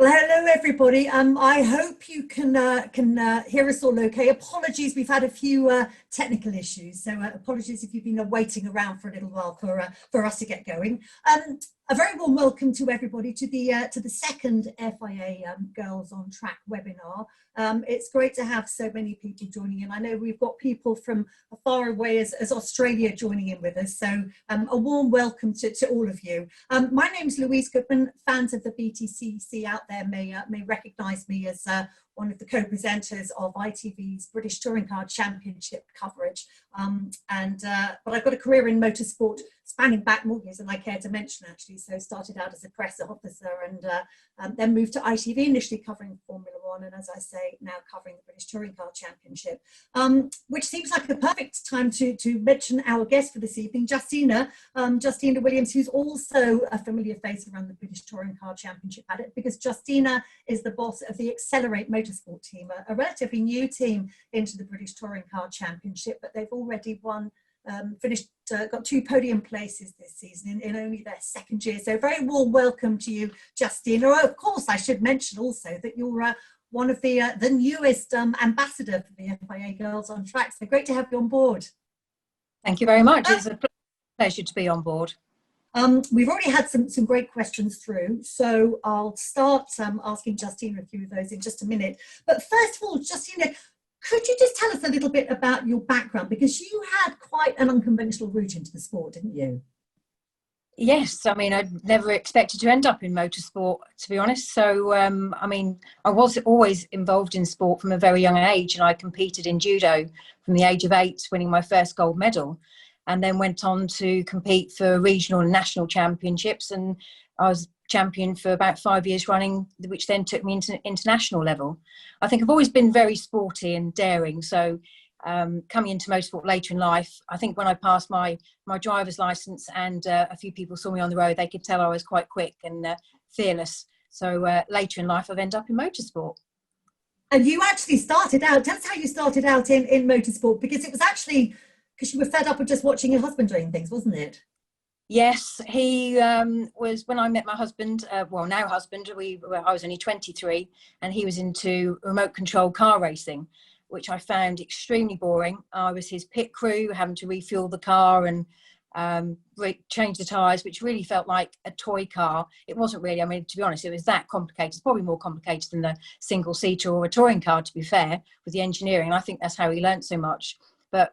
Well, hello everybody. I hope you can hear us all okay. Apologies, we've had a few technical issues, so apologies if you've been waiting around for a little while for us to get going. A very warm welcome to everybody to the second FIA Girls on Track webinar. It's great to have so many people joining in. I know we've got people from as far away as Australia joining in with us, so a warm welcome to all of you. My name's Louise Goodman. Fans of the BTCC out there may recognise me as one of the co-presenters of ITV's British Touring Car Championship coverage. But I've got a career in motorsport spanning back more years than I care to mention, actually. So started out as a press officer and then moved to ITV, initially covering Formula One, and as I say, now covering the British Touring Car Championship, which seems like a perfect time to mention our guest for this evening, Justina Williams, who's also a familiar face around the British Touring Car Championship paddock, because Justina is the boss of the EXCELR8 Motorsport team, a relatively new team into the British Touring Car Championship, but they've already won, got 2 podium places this season in only their second year. So very warm welcome to you, Justina. Of course, I should mention also that you're one of the newest ambassador for the FIA Girls on Track. So great to have you on board. Thank you very much. It's a pleasure to be on board. We've already had some great questions through, so I'll start asking Justina a few of those in just a minute. But first of all, Justina, could you just tell us a little bit about your background? Because you had quite an unconventional route into the sport, didn't you? Yes, I mean, I'd never expected to end up in motorsport, to be honest. So, I mean, I was always involved in sport from a very young age, and I competed in judo from the age of 8, winning my first gold medal, and then went on to compete for regional and national championships. And I was champion for about 5 years running, which then took me into international level. I think I've always been very sporty and daring. So coming into motorsport later in life, I think when I passed my driver's license and a few people saw me on the road, they could tell I was quite quick and fearless. So later in life, I've ended up in motorsport. And you actually started out, tell us how you started out in motorsport, because it was actually because you were fed up of just watching your husband doing things, wasn't it? Yes, he was, when I met my husband, well, now husband, I was only 23, and he was into remote control car racing, which I found extremely boring. I was his pit crew, having to refuel the car and change the tyres, which really felt like a toy car. It wasn't really, I mean, to be honest, it was that complicated. It's probably more complicated than a single-seater or a touring car, to be fair, with the engineering. I think that's how he learnt so much. But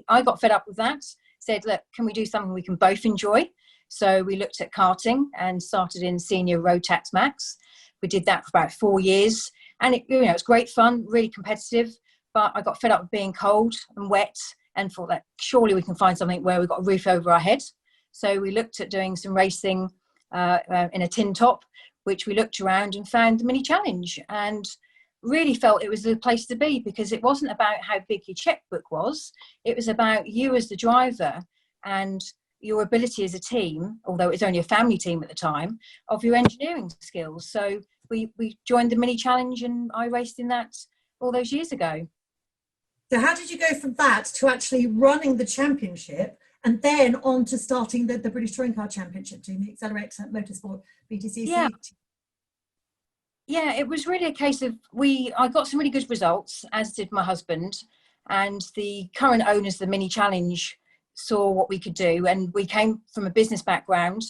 I got fed up with that. Said, look, can we do something we can both enjoy? So we looked at karting and started in senior road tax max. We did that for about 4 years, and it's great fun, really competitive. But I got fed up with being cold and wet, and thought that surely we can find something where we've got a roof over our head. So we looked at doing some racing in a tin top, which we looked around and found the mini challenge, and really felt it was the place to be, because it wasn't about how big your checkbook was. It was about you as the driver and your ability as a team, although it was only a family team at the time, of your engineering skills. So we joined the mini challenge, and I raced in that all those years ago. So how did you go from that to actually running the championship, and then on to starting the British Touring Car Championship team, the EXCELR8 Motorsport BTCC? Yeah, it was really a case of I got some really good results, as did my husband, and the current owners of the mini challenge saw what we could do, and we came from a business background,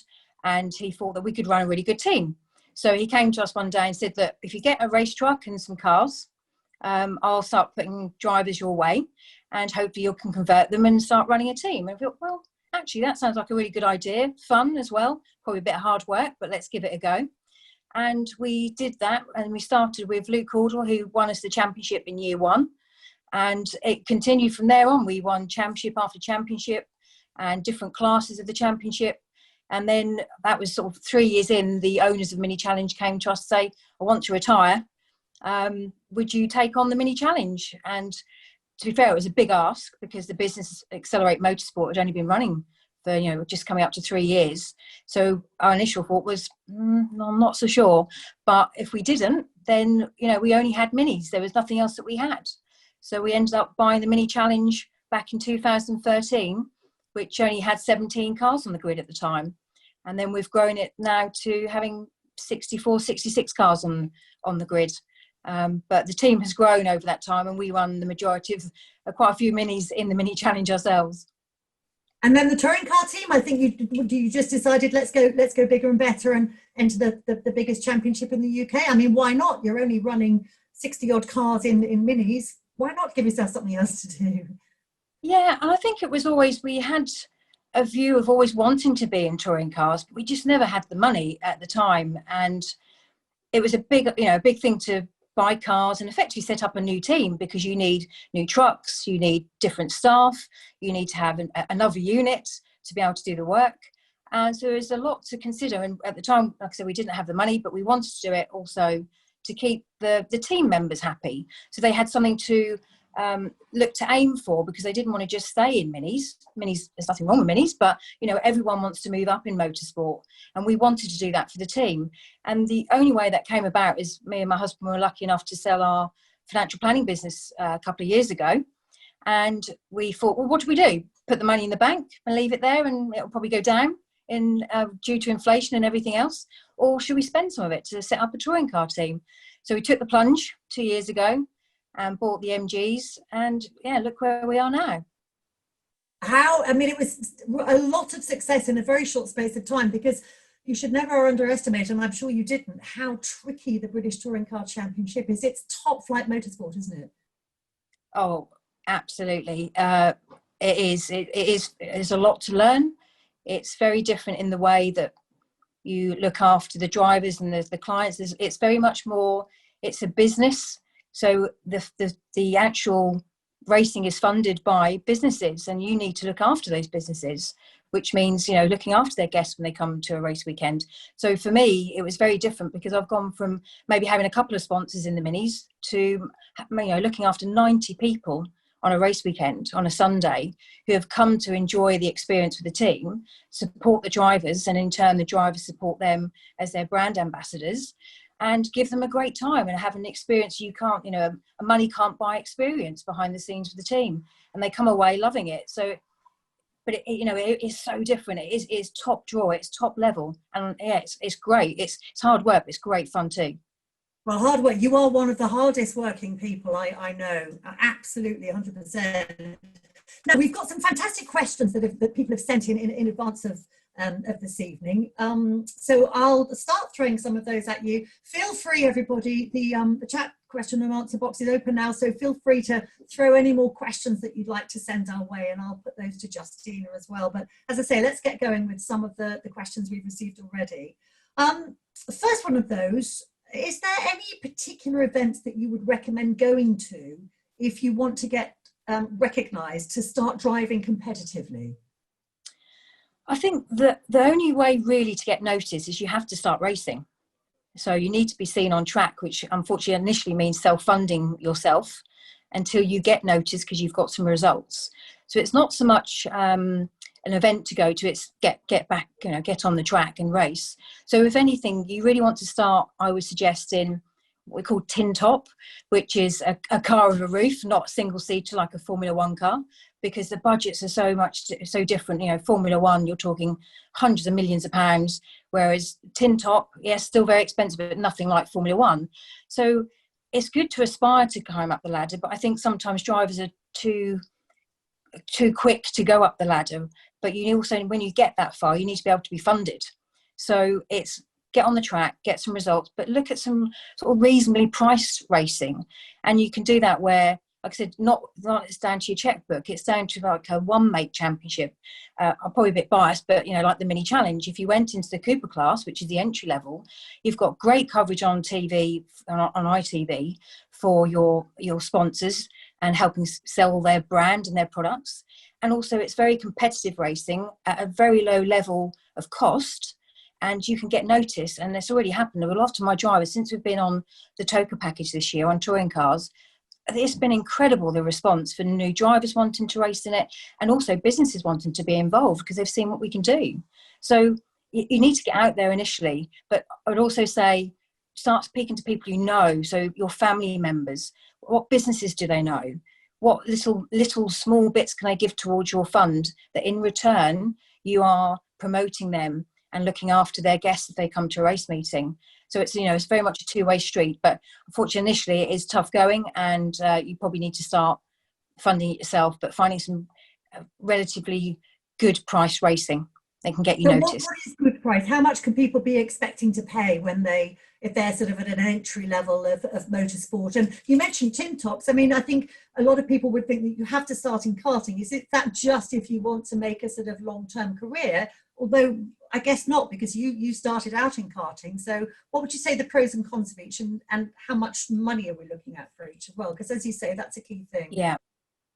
and he thought that we could run a really good team. So he came to us one day and said that if you get a race truck and some cars, I'll start putting drivers your way, and hopefully you can convert them and start running a team. And I thought, well, actually that sounds like a really good idea, fun as well, probably a bit of hard work, but let's give it a go. And we did that, and we started with Luke Caudle, who won us the championship in year 1, and it continued from there on. We won championship after championship and different classes of the championship, and then that was sort of 3 years in, the owners of Mini Challenge came to us to say, I want to retire, would you take on the Mini Challenge? And to be fair, it was a big ask, because the business EXCELR8 Motorsport had only been running for, just coming up to 3 years. So our initial thought was, I'm not so sure. But if we didn't, then, we only had minis. There was nothing else that we had. So we ended up buying the Mini Challenge back in 2013, which only had 17 cars on the grid at the time. And then we've grown it now to having 64, 66 cars on the grid. But the team has grown over that time, and we run the majority of quite a few minis in the mini challenge ourselves. And then the touring car team, I think you just decided let's go bigger and better and enter the biggest championship in the UK. I mean, why not? You're only running 60 odd cars in minis. Why not give yourself something else to do? Yeah, and I think it was always, we had a view of always wanting to be in touring cars, but we just never had the money at the time. And it was a big thing to buy cars and effectively set up a new team, because you need new trucks, you need different staff, you need to have another unit to be able to do the work. And so there's a lot to consider. And at the time, like I said, we didn't have the money, but we wanted to do it also to keep the team members happy. So they had something to look to aim for, because they didn't want to just stay in minis. There's nothing wrong with minis, but everyone wants to move up in motorsport, and we wanted to do that for the team. And the only way that came about is me and my husband were lucky enough to sell our financial planning business a couple of years ago, and we thought, well, what do we do? Put the money in the bank and leave it there, and it'll probably go down due to inflation and everything else, or should we spend some of it to set up a touring car team? So we took the plunge 2 years ago and bought the MGs, and yeah, look where we are now. It was a lot of success in a very short space of time, because you should never underestimate, and I'm sure you didn't, how tricky the British Touring Car Championship is. It's top flight motorsport, isn't it? Oh, absolutely. It is. There's a lot to learn. It's very different in the way that you look after the drivers and the clients. It's very much more, it's a business. So the actual racing is funded by businesses, and you need to look after those businesses, which means, looking after their guests when they come to a race weekend. So for me, it was very different, because I've gone from maybe having a couple of sponsors in the minis to, looking after 90 people on a race weekend on a Sunday, who have come to enjoy the experience with the team, support the drivers, and in turn the drivers support them as their brand ambassadors, and give them a great time and have an experience you can't, money can't buy experience behind the scenes with the team, and they come away loving it. So, but it is so different. It is top draw, it's top level, and yeah, it's great. It's hard work, but it's great fun too. Well, hard work. You are one of the hardest working people I know. Absolutely, 100%. Now, we've got some fantastic questions that people have sent in advance of this evening. So I'll start throwing some of those at you. Feel free, everybody. The chat question and answer box is open now, so feel free to throw any more questions that you'd like to send our way, and I'll put those to Justina as well. But as I say, let's get going with some of the questions we've received already. The first one of those, is there any particular events that you would recommend going to if you want to get recognised to start driving competitively? I think that the only way really to get noticed is you have to start racing. So you need to be seen on track, which unfortunately initially means self-funding yourself until you get noticed because you've got some results. So it's not so much an event to go to, it's get back, get on the track and race. So if anything, you really want to start, I would suggest, in what we call tin top, which is a car with a roof, not single seater like a Formula One car, because the budgets are so different. Formula One, you're talking hundreds of millions of pounds, whereas tin top, yes, still very expensive, but nothing like Formula One. So it's good to aspire to climb up the ladder, but I think sometimes drivers are too quick to go up the ladder. But you also, when you get that far, you need to be able to be funded. So it's get on the track, get some results, but look at some sort of reasonably priced racing. And you can do that where, like I said, not it's down to your checkbook, it's down to like a one-make championship. I'm probably a bit biased, but like the mini challenge, if you went into the Cooper class, which is the entry level, you've got great coverage on TV, on ITV, for your sponsors and helping sell their brand and their products. And also it's very competitive racing at a very low level of cost, and you can get noticed. And it's already happened. A lot of my drivers, since we've been on the TOCA package this year on touring cars, it's been incredible, the response for new drivers wanting to race in it, and also businesses wanting to be involved because they've seen what we can do. So you need to get out there initially, but I would also say start speaking to people you know, so your family members. What businesses do they know? What little small bits can they give towards your fund that in return you are promoting them and looking after their guests if they come to a race meeting. So it's, it's very much a two-way street, but unfortunately initially it is tough going, and you probably need to start funding it yourself, but finding some relatively good price racing. They can get you noticed. What is good price? How much can people be expecting to pay if they're sort of at an entry level of motorsport? And you mentioned tin tops. I mean, I think a lot of people would think that you have to start in karting. Is it that just if you want to make a sort of long-term career? Although I guess not, because you started out in karting. So what would you say the pros and cons of each, and how much money are we looking at for each as well? Because as you say, that's a key thing.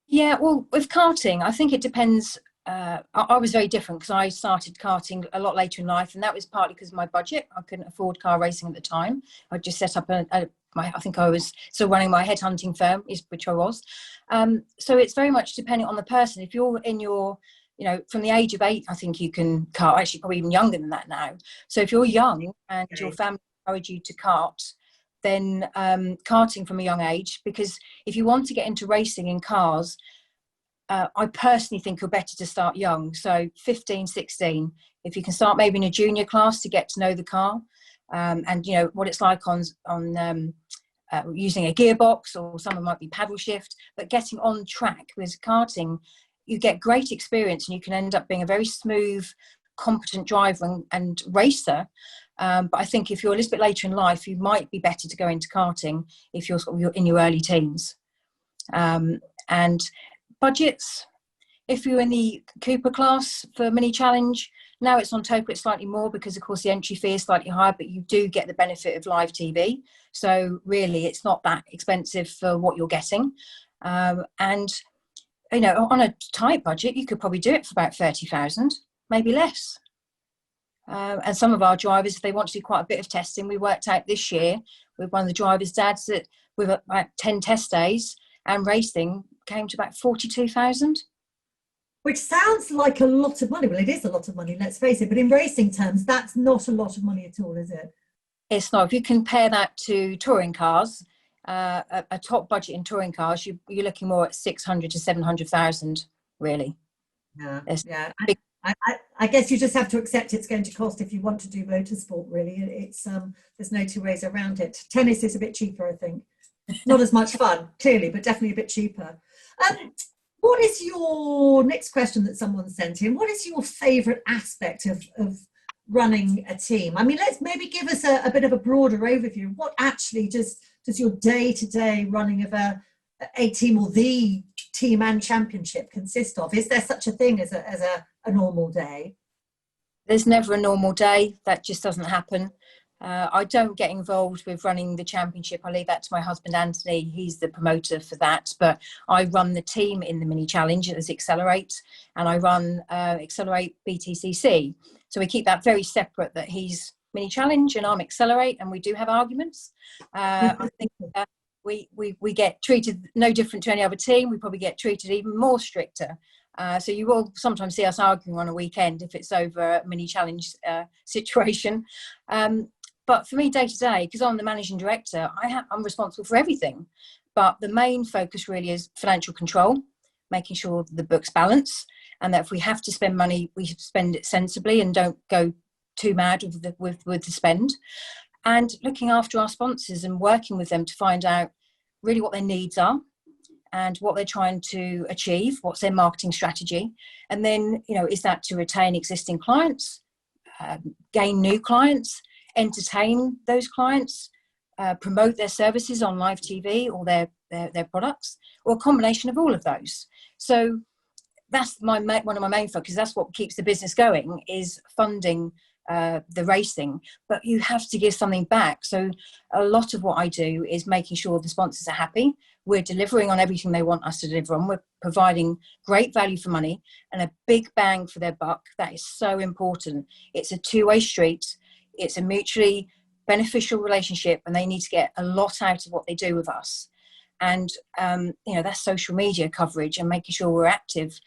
Yeah, well, with karting, I think it depends. I was very different because I started karting a lot later in life, and that was partly because of my budget. I couldn't afford car racing at the time. I just set up I think I was still running my headhunting firm, which I was. So it's very much depending on the person. If you're in your, from the age of 8, I think you can kart, actually probably even younger than that now. So if you're young and your family encourage you to kart, then karting from a young age, because if you want to get into racing in cars, I personally think you're better to start young. So 15, 16, if you can start maybe in a junior class to get to know the car, and what it's like on using a gearbox, or someone might be paddle shift, but getting on track with karting, you get great experience and you can end up being a very smooth, competent driver and racer. But I think if you're a little bit later in life, you might be better to go into karting if you're in your early teens. And budgets, if you're in the Cooper class for mini challenge, now it's on Topo, it's slightly more because of course the entry fee is slightly higher, but you do get the benefit of live TV. So really it's not that expensive for what you're getting. And on a tight budget, you could probably do it for about 30,000, maybe less. And some of our drivers, if they want to do quite a bit of testing, we worked out this year with one of the drivers' dads that with about 10 test days and racing came to about 42,000. Which sounds like a lot of money. Well, it is a lot of money, let's face it. But in racing terms, that's not a lot of money at all, is it? It's not. If you compare that to touring cars, a top budget in touring cars, you're looking more at 600 to 700,000, really. Yeah. I guess you just have to accept it's going to cost if you want to do motorsport, really. It's there's no two ways around it. Tennis is a bit cheaper, I think. Not as much fun, clearly, but definitely a bit cheaper. What is your next question that someone sent in? What is your favourite aspect of running a team? I mean, let's maybe give us a bit of a broader overview. What actually does your day-to-day running of a team, or the team and championship, consist of? Is there such a thing as a normal day? There's never a normal day. That just doesn't happen. I don't get involved with running the championship. I leave that to my husband, Anthony. He's the promoter for that. But I run the team in the mini challenge as EXCELR8, and I run EXCELR8 BTCC. So we keep that very separate, that he's mini challenge and I'm EXCELR8, and we do have arguments. I think we get treated no different to any other team. We probably get treated even more stricter. So you will sometimes see us arguing on a weekend if it's over a mini challenge situation. But for me, day to day, because I'm the managing director, I'm responsible for everything. But the main focus really is financial control, making sure the books balance, and that if we have to spend money, we spend it sensibly and don't go too mad with the spend. And looking after our sponsors and working with them to find out really what their needs are and what they're trying to achieve, what's their marketing strategy. And then, is that to retain existing clients, gain new clients, entertain those clients, promote their services on live TV or their products, or a combination of all of those. So that's one of my main focuses. That's what keeps the business going, is funding the racing. But you have to give something back. So a lot of what I do is making sure the sponsors are happy. We're delivering on everything they want us to deliver on. We're providing great value for money and a big bang for their buck. That is so important. It's a two-way street. It's a mutually beneficial relationship, and they need to get a lot out of what they do with us. And, that's social media coverage and making sure we're active,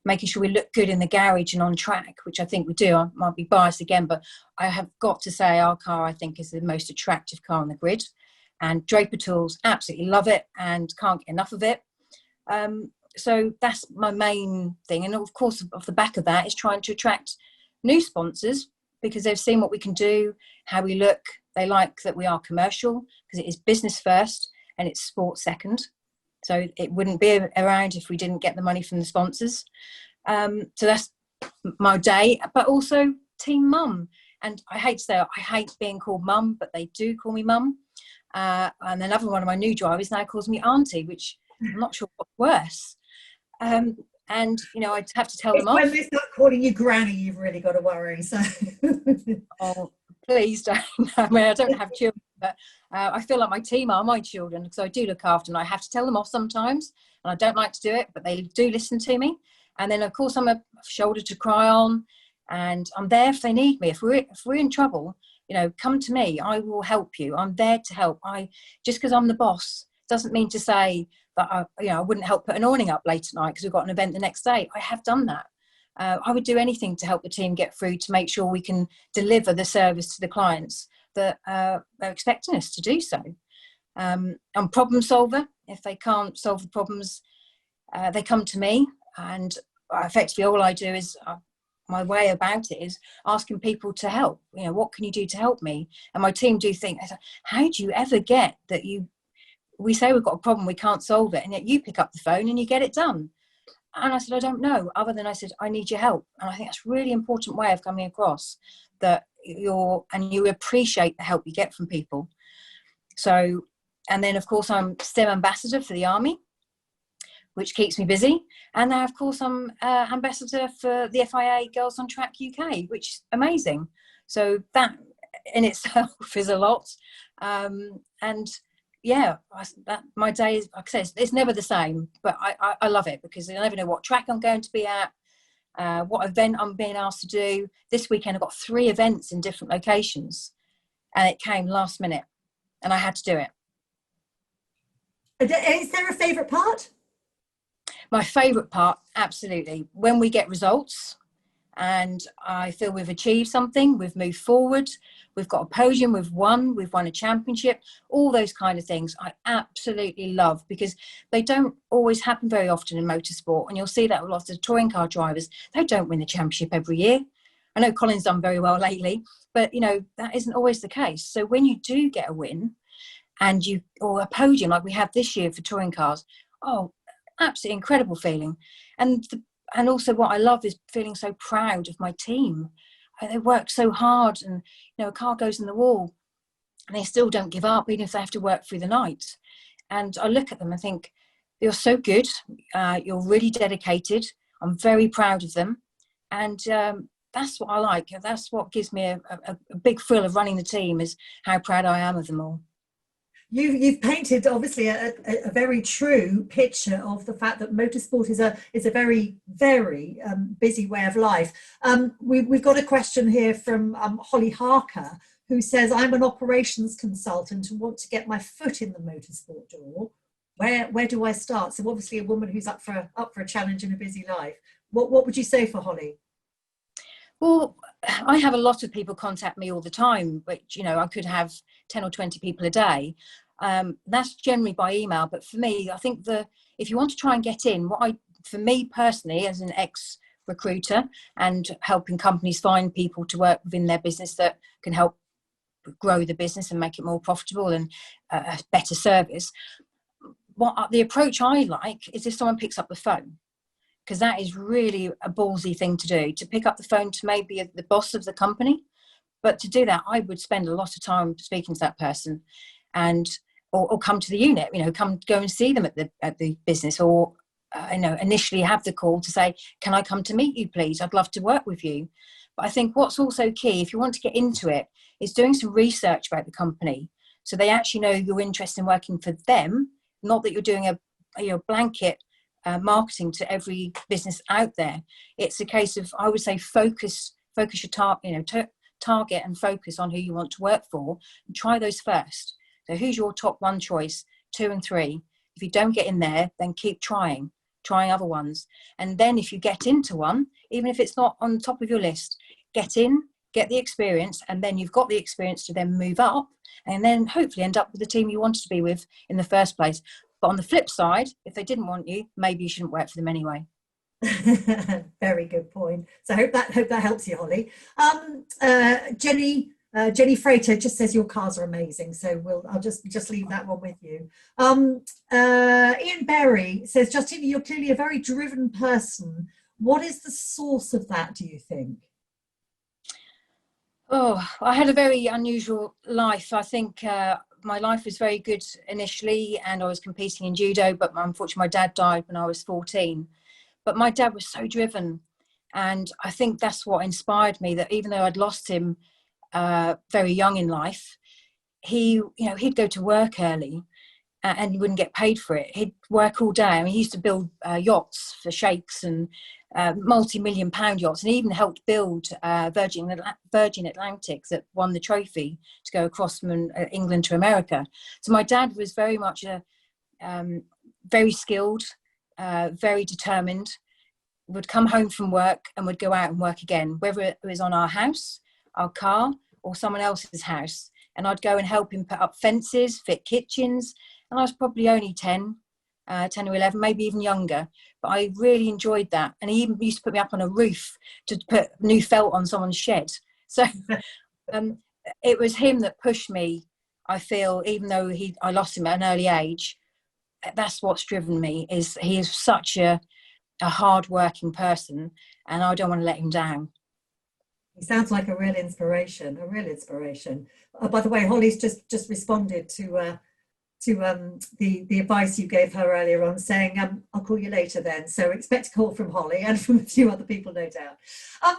making sure we look good in the garage and on track, which I think we do. I might be biased again, but I have got to say our car, I think, is the most attractive car on the grid. And Draper Tools absolutely love it and can't get enough of it. So that's my main thing. And of course, off the back of that is trying to attract new sponsors, because they've seen what we can do, how we look. They like that we are commercial, because it is business first and it's sport second. So it wouldn't be around if we didn't get the money from the sponsors. So that's my day, but also team mum. And I hate to say it, I hate being called mum, but they do call me mum. And another one of my new drivers now calls me auntie, which I'm not sure what's worse. And, you know, I'd have to tell them off. When they start calling you granny, you've really got to worry. So. Oh, please don't. I mean, I don't have children, but I feel like my team are my children, because I do look after them. I have to tell them off sometimes, and I don't like to do it, but they do listen to me. And then, of course, I'm a shoulder to cry on, and I'm there if they need me. If we're in trouble, you know, come to me. I will help you. I'm there to help. Just because I'm the boss doesn't mean to say that I wouldn't help put an awning up late at night because we've got an event the next day. I have done that. I would do anything to help the team get through, to make sure we can deliver the service to the clients that they're expecting us to do so. I'm a problem solver. If they can't solve the problems, they come to me, and effectively all I do is my way about it is asking people to help. You know, what can you do to help me? And my team do think, how do you ever get that we say we've got a problem, we can't solve it, and yet you pick up the phone and you get it done. And I said, I don't know, other than I said, I need your help. And I think that's a really important way of coming across, that you appreciate the help you get from people. So, and then of course I'm STEM ambassador for the Army, which keeps me busy. And now of course I'm ambassador for the FIA Girls on Track UK, which is amazing. So that in itself is a lot. And yeah, my day is, like I said, it's never the same, but I love it, because I never know what track I'm going to be at, what event I'm being asked to do. This weekend I've got 3 events in different locations, and it came last minute, and I had to do it. Is there a favourite part? My favourite part, absolutely, when we get results and I feel we've achieved something, we've moved forward, we've got a podium, we've won a championship, all those kind of things I absolutely love, because they don't always happen very often in motorsport. And you'll see that with lots of touring car drivers. They don't win the championship every year. I know Colin's done very well lately, but you know, that isn't always the case. So when you do get a win or a podium like we have this year for touring cars, oh, absolutely incredible feeling. And also what I love is feeling so proud of my team. They work so hard, and you know, a car goes in the wall and they still don't give up, even if they have to work through the night. And I look at them and think, you're so good, you're really dedicated, I'm very proud of them. And that's what I like. That's what gives me a big thrill of running the team, is how proud I am of them all. You've painted obviously a very true picture of the fact that motorsport is a very, very busy way of life. We've got a question here from Holly Harker, who says, I'm an operations consultant and want to get my foot in the motorsport door. Where do I start? So obviously a woman who's up for a challenge in a busy life. What would you say for Holly? Well, I have a lot of people contact me all the time, which, you know, I could have 10 or 20 people a day. That's generally by email. But for me, I think if you want to try and get in, for me personally, as an ex-recruiter and helping companies find people to work within their business that can help grow the business and make it more profitable and a better service, the approach I like is if someone picks up the phone. Because that is really a ballsy thing to do, to pick up the phone to maybe the boss of the company. But to do that, I would spend a lot of time speaking to that person, or come to the unit, you know, go and see them at the business, or you know, initially have the call to say, can I come to meet you, please? I'd love to work with you. But I think what's also key, if you want to get into it, is doing some research about the company, so they actually know you're interested in working for them, not that you're doing a blanket marketing to every business out there. It's a case of, I would say, focus your target and focus on who you want to work for, and try those first. So who's your top 1 choice, 2 and 3? If you don't get in there, then keep trying other ones. And then if you get into one, even if it's not on the top of your list, get in, get the experience, and then you've got the experience to then move up, and then hopefully end up with the team you wanted to be with in the first place. But on the flip side, if they didn't want you, maybe you shouldn't work for them anyway. Very good point. So I hope that helps you, Holly. Jenny Freighter just says your cars are amazing, so I'll just leave that one with you. Ian Berry says, Justina, you're clearly a very driven person. What is the source of that, do you think? Oh, I had a very unusual life. I think my life was very good initially, and I was competing in judo, but unfortunately my dad died when I was 14. But my dad was so driven, and I think that's what inspired me, that even though I'd lost him very young in life, he'd go to work early and he wouldn't get paid for it. He'd work all day. I mean, he used to build yachts for sheikhs and multi-million-pound yachts, and he even helped build Virgin Atlantic that won the trophy to go across from England to America. So my dad was very much very skilled, very determined, would come home from work and would go out and work again, whether it was on our house, our car, or someone else's house. And I'd go and help him put up fences, fit kitchens. And I was probably only 10 or 11, maybe even younger. But I really enjoyed that. And he even used to put me up on a roof to put new felt on someone's shed. So it was him that pushed me, I feel, even though I lost him at an early age. That's what's driven me, is he is such a hard-working person, and I don't want to let him down. He sounds like a real inspiration, by the way, Holly's just responded to the advice you gave her earlier on, saying, I'll call you later then. So expect a call from Holly and from a few other people, no doubt.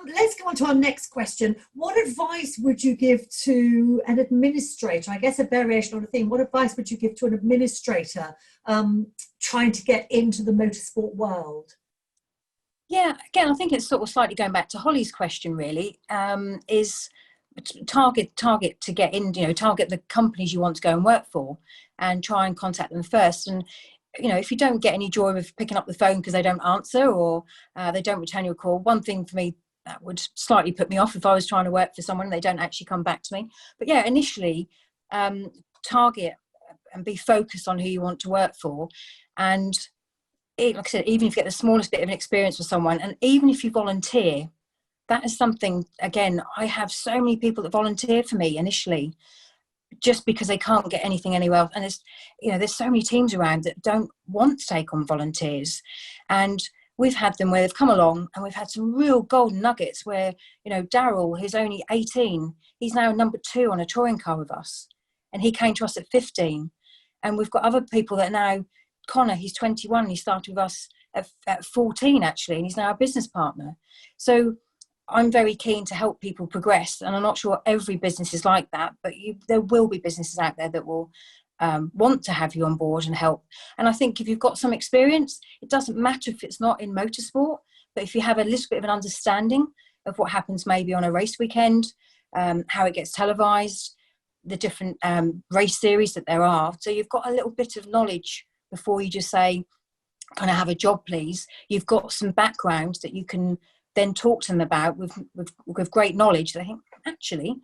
Let's go on to our next question. What advice would you give to an administrator? I guess a variation on the theme. What advice would you give to an administrator trying to get into the motorsport world? Yeah, again, I think it's sort of slightly going back to Holly's question, really, is target to get in, target the companies you want to go and work for and try and contact them first. And, if you don't get any joy with picking up the phone because they don't answer or they don't return your call, one thing for me that would slightly put me off if I was trying to work for someone and they don't actually come back to me. But yeah, initially target and be focused on who you want to work for. And like I said, even if you get the smallest bit of an experience with someone, and even if you volunteer, that is something, again, I have so many people that volunteer for me initially just because they can't get anything anywhere else. And there's so many teams around that don't want to take on volunteers. And we've had them where they've come along, and we've had some real golden nuggets where, Daryl, who's only 18, he's now number 2 on a touring car with us. And he came to us at 15. And we've got other people that now, Connor, he's 21, he started with us at 14 actually, and he's now a business partner. So I'm very keen to help people progress, and I'm not sure every business is like that, but there will be businesses out there that will want to have you on board and help. And I think if you've got some experience, it doesn't matter if it's not in motorsport, but if you have a little bit of an understanding of what happens maybe on a race weekend, how it gets televised, the different race series that there are, so you've got a little bit of knowledge before you just say, can I have a job please? You've got some backgrounds that you can then talk to them about with great knowledge. They think, actually,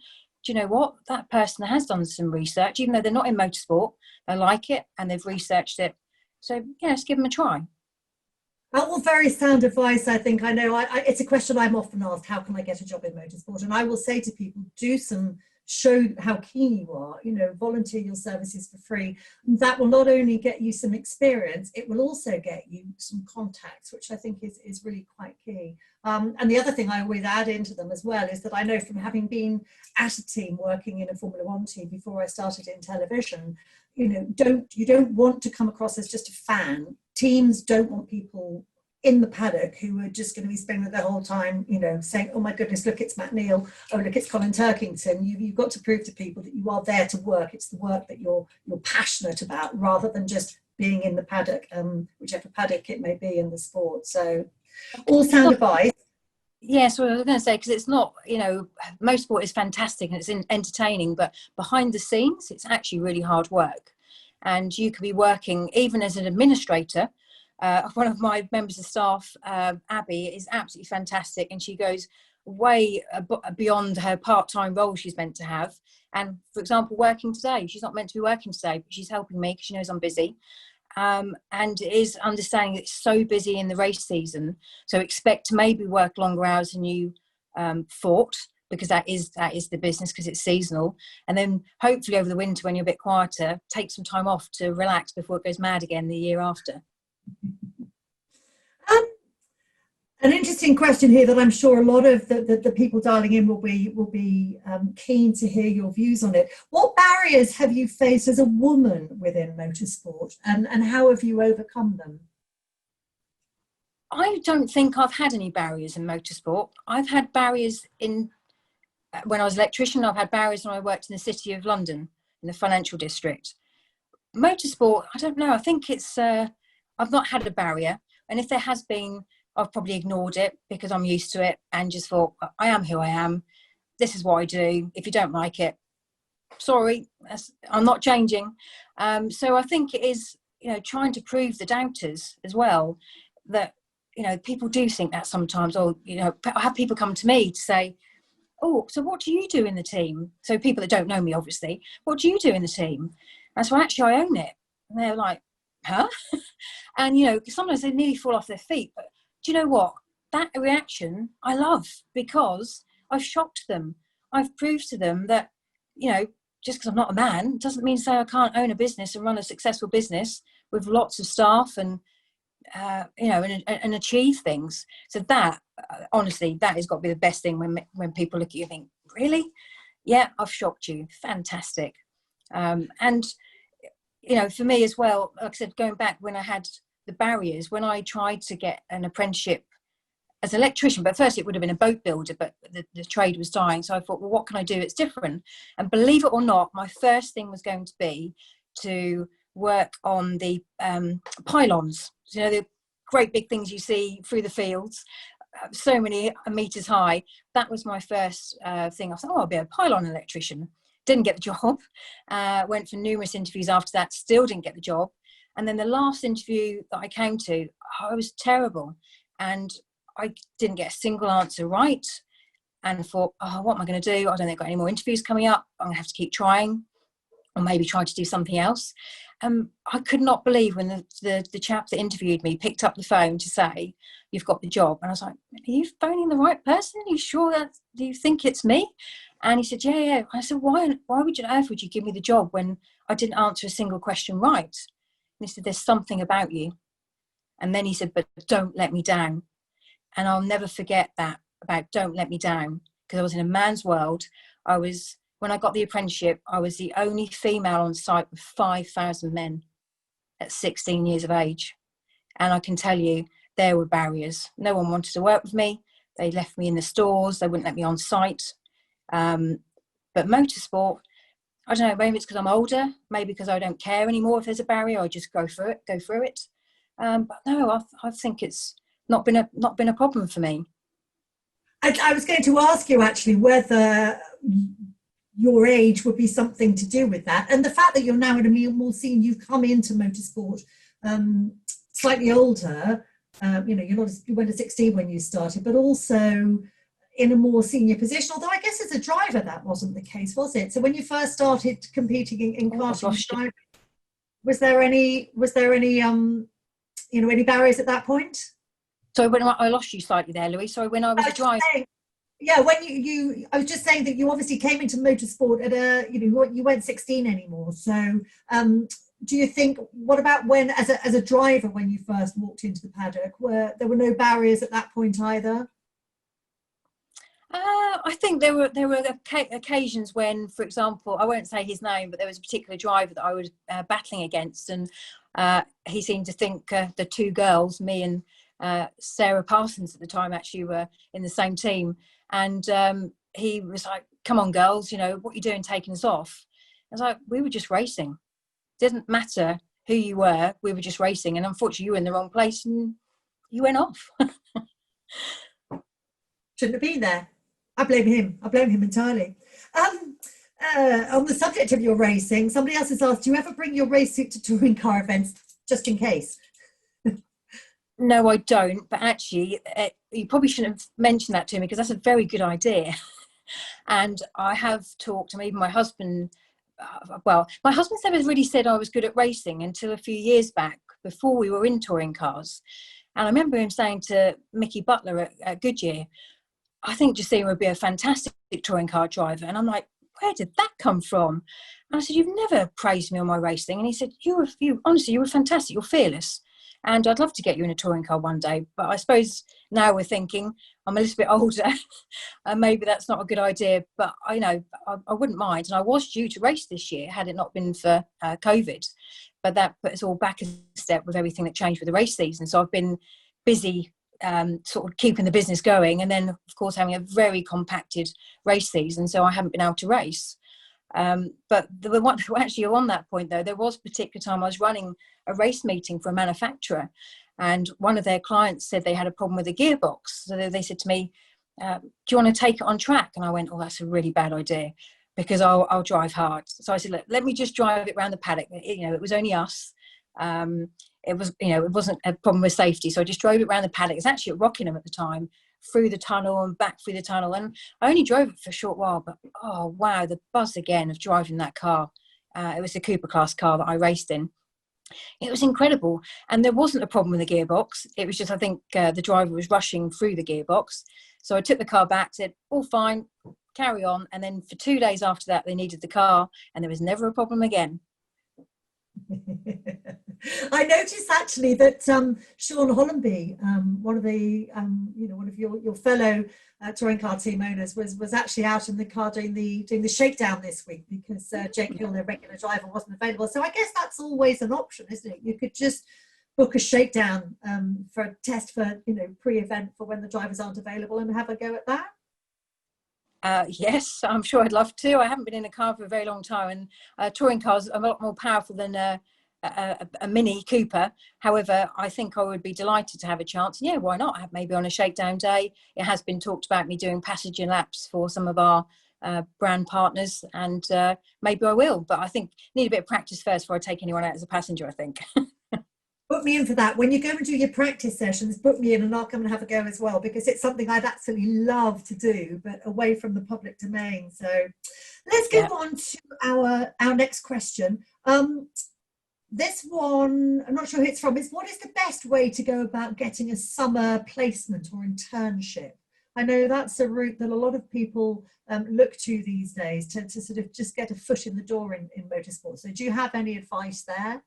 do you know what? That person has done some research, even though they're not in motorsport, they like it and they've researched it. So yeah, let's give them a try. Well, very sound advice, I think. I know it's a question I'm often asked, how can I get a job in motorsport? And I will say to people, show how keen you are, volunteer your services for free. That will not only get you some experience, it will also get you some contacts, which I think is really quite key. And the other thing I always add into them as well is that I know from having been at a team working in a Formula One team before I started in television, you don't want to come across as just a fan. Teams don't want people in the paddock who are just going to be spending the whole time, saying, oh my goodness, look, it's Matt Neal, oh look, it's Colin Turkington. You've got to prove to people that you are there to work. It's the work that you're passionate about, rather than just being in the paddock, whichever paddock it may be in the sport. So all sound advice. Yeah, so I was going to say, because it's not, motorsport is fantastic and it's entertaining, but behind the scenes, it's actually really hard work. And you could be working, even as an administrator. One of my members of staff, Abby, is absolutely fantastic, and she goes way beyond her part-time role she's meant to have. And for example, working today, she's not meant to be working today, but she's helping me because she knows I'm busy. and it is understanding it's so busy in the race season, so expect to maybe work longer hours than you thought, because that is the business, because it's seasonal. And then hopefully over the winter, when you're a bit quieter, take some time off to relax before it goes mad again the year after. An interesting question here that I'm sure a lot of the people dialing in will be keen to hear your views on it. What barriers have you faced as a woman within motorsport, and how have you overcome them? I don't think I've had any barriers in motorsport. I've had barriers when I was an electrician. I've had barriers when I worked in the City of London, in the financial district. Motorsport, I don't know. I think it's, I've not had a barrier. And if there has been, I've probably ignored it because I'm used to it and just thought, I am who I am. This is what I do. If you don't like it, sorry, I'm not changing. So I think it is, trying to prove the doubters as well that, people do think that sometimes, or, I have people come to me to say, oh, so what do you do in the team? So people that don't know me, obviously, what do you do in the team? And so actually I own it. And they're like, huh? And, sometimes they nearly fall off their feet. But do you know what? That reaction I love, because I've shocked them. I've proved to them that, just because I'm not a man doesn't mean to say I can't own a business and run a successful business with lots of staff and, and achieve things. So that, honestly, that has got to be the best thing when people look at you and think, really? Yeah, I've shocked you. Fantastic. And, for me as well, like I said, going back when I had the barriers, when I tried to get an apprenticeship as an electrician, but first it would have been a boat builder, but the trade was dying. So I thought, well, what can I do? It's different. And believe it or not, my first thing was going to be to work on the pylons, the great big things you see through the fields, so many meters high. That was my first thing. I thought, I'll be a pylon electrician. Didn't get the job. Went for numerous interviews after that, still didn't get the job. And then the last interview that I came to, I was terrible. And I didn't get a single answer right. And I thought, what am I going to do? I don't think I've got any more interviews coming up. I'm going to have to keep trying, or maybe try to do something else. I could not believe when the chap that interviewed me picked up the phone to say, you've got the job. And I was like, are you phoning the right person? Are you sure do you think it's me? And he said, yeah. I said, why would you give me the job when I didn't answer a single question right? And he said, there's something about you. And then he said, but don't let me down. And I'll never forget that, about don't let me down, because I was in a man's world. When I got the apprenticeship, I was the only female on site with 5,000 men at 16 years of age. And I can tell you, there were barriers. No one wanted to work with me. They left me in the stores. They wouldn't let me on site. But motorsport, I don't know, maybe it's because I'm older, maybe because I don't care anymore if there's a barrier. I just go through it. But no, I think it's not been a problem for me. I was going to ask you actually whether your age would be something to do with that, and the fact that you're now in a more senior, you've come into motorsport slightly older. You weren't 16 when you started, but also in a more senior position. Although I guess as a driver that wasn't the case, was it? So when you first started competing in karting, was there any any barriers at that point? So when I lost you slightly there, Louise. So when I was a driver. Yeah, when I was just saying that you obviously came into motorsport at you weren't 16 anymore. So do you think, what about when, as a driver, when you first walked into the paddock, there were no barriers at that point either? I think there were occasions when, for example, I won't say his name, but there was a particular driver that I was battling against, and he seemed to think the two girls, me and Sarah Parsons at the time, actually were in the same team. And he was like, come on, girls, what are you doing taking us off? I was like, we were just racing. It didn't matter who you were, we were just racing. And unfortunately, you were in the wrong place and you went off. Shouldn't have been there. I blame him entirely. On the subject of your racing, somebody else has asked, do you ever bring your race suit to touring car events, just in case? No, I don't. But actually, you probably shouldn't have mentioned that to me, because that's a very good idea. And I have talked, and even my husband well, my husband never really said I was good at racing until a few years back, before we were in touring cars. And I remember him saying to Mickey Butler at Goodyear, I think Justina would be a fantastic touring car driver. And I'm like, where did that come from? And I said, you've never praised me on my racing. And he said, honestly, you were fantastic. You're fearless. And I'd love to get you in a touring car one day. But I suppose now we're thinking, I'm a little bit older, and maybe that's not a good idea. But I wouldn't mind. And I was due to race this year had it not been for COVID. But that put us all back a step with everything that changed with the race season. So I've been busy sort of keeping the business going. And then, of course, having a very compacted race season. So I haven't been able to race. But actually on that point, though, there was a particular time I was running a race meeting for a manufacturer, and one of their clients said they had a problem with the gearbox. So they said to me, do you want to take it on track? And I went, oh, that's a really bad idea, because I'll drive hard. So I said, look, let me just drive it around the paddock. It was only us. It wasn't a problem with safety. So I just drove it around the paddock. It was actually at Rockingham at the time, through the tunnel and back through the tunnel. And I only drove it for a short while, but oh, wow, the buzz again of driving that car. It was a Cooper class car that I raced in. It was incredible. And there wasn't a problem with the gearbox. It was just, I think the driver was rushing through the gearbox. So I took the car back, said, all fine, carry on. And then for 2 days after that, they needed the car, and there was never a problem again. I noticed actually that Sean Hollenby, one of the one of your fellow touring car team owners, was actually out in the car doing the shakedown this week, because Jake Hill, their regular driver, wasn't available. So I guess that's always an option, isn't it? You could just book a shakedown for a test for pre-event for when the drivers aren't available, and have a go at that. Yes, I'm sure I'd love to. I haven't been in a car for a very long time, and touring cars are a lot more powerful than a Mini Cooper. However, I think I would be delighted to have a chance. Yeah, why not? Maybe on a shakedown day. It has been talked about me doing passenger laps for some of our brand partners, and maybe I will. But I think I need a bit of practice first before I take anyone out as a passenger, I think. Book me in for that. When you go and do your practice sessions, book me in and I'll come and have a go as well, because it's something I'd absolutely love to do, but away from the public domain. So let's go on to our next question. This one, I'm not sure who it's from, is what is the best way to go about getting a summer placement or internship? I know that's a route that a lot of people look to these days to sort of just get a foot in the door in motorsport. So do you have any advice there?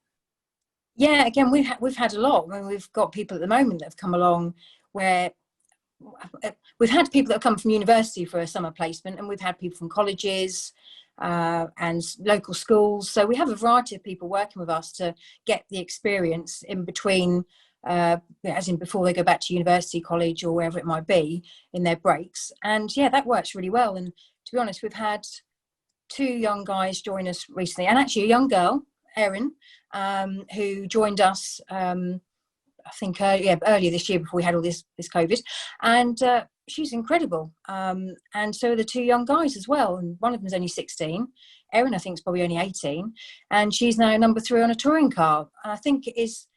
Yeah, again, we've had a lot. I mean, we've got people at the moment that have come along where we've had people that have come from university for a summer placement, and we've had people from colleges and local schools. So we have a variety of people working with us to get the experience in between, as in before they go back to university, college, or wherever it might be, in their breaks. And yeah, that works really well. And to be honest, we've had 2 young guys join us recently, and actually a young girl, Erin, who joined us, I think earlier this year, before we had all this COVID, and she's incredible. And so are the 2 young guys as well. And one of them's only 16. Erin, I think, is probably only 18, and she's now number 3 on a touring car. And I think it is,